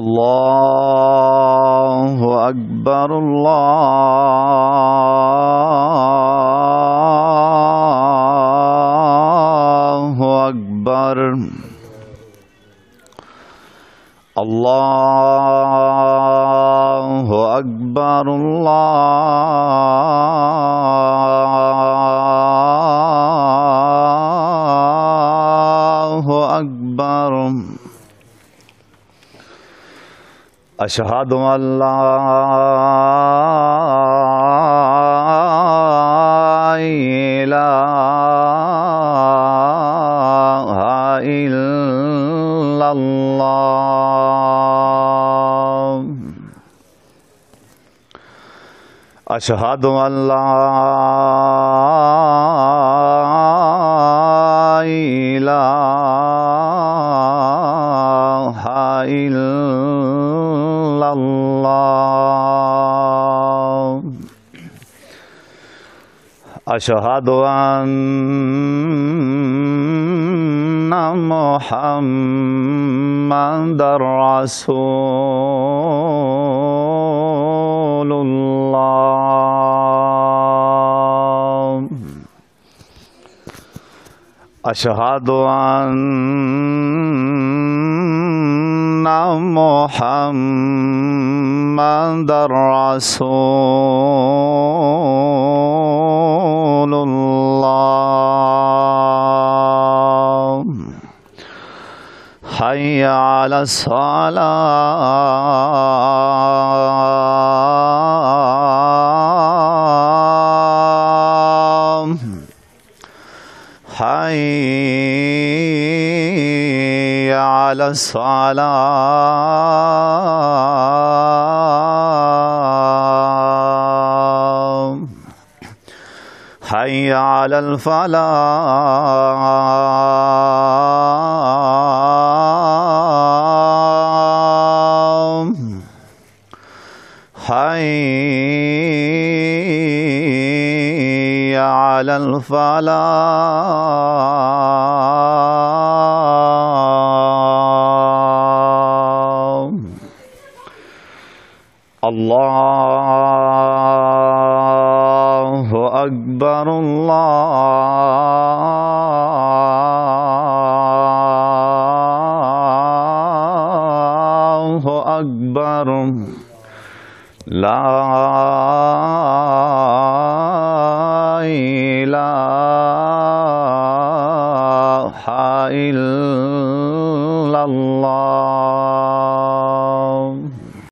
अल्लाहु अकबर अल्लाहु अकबर अल्लाहु अकबर अल्लाहु अकबर अशहदु अल्ला इलाहा इल्लल्लाह अशहदु अल्ला इलाहा अशहदु अन्ना मुहम्मदर रसूलुल्लाह अशहदु अन्ना मुहम्मदर रसूलुल्लाह हय्या अलस सलाह हय्या अलस सलाह हय्या अलल फलाह हय्या अलल फलाह अल्लाहु अकबर अल्लाहु अकबर ला इलाहा इल्लल्लाह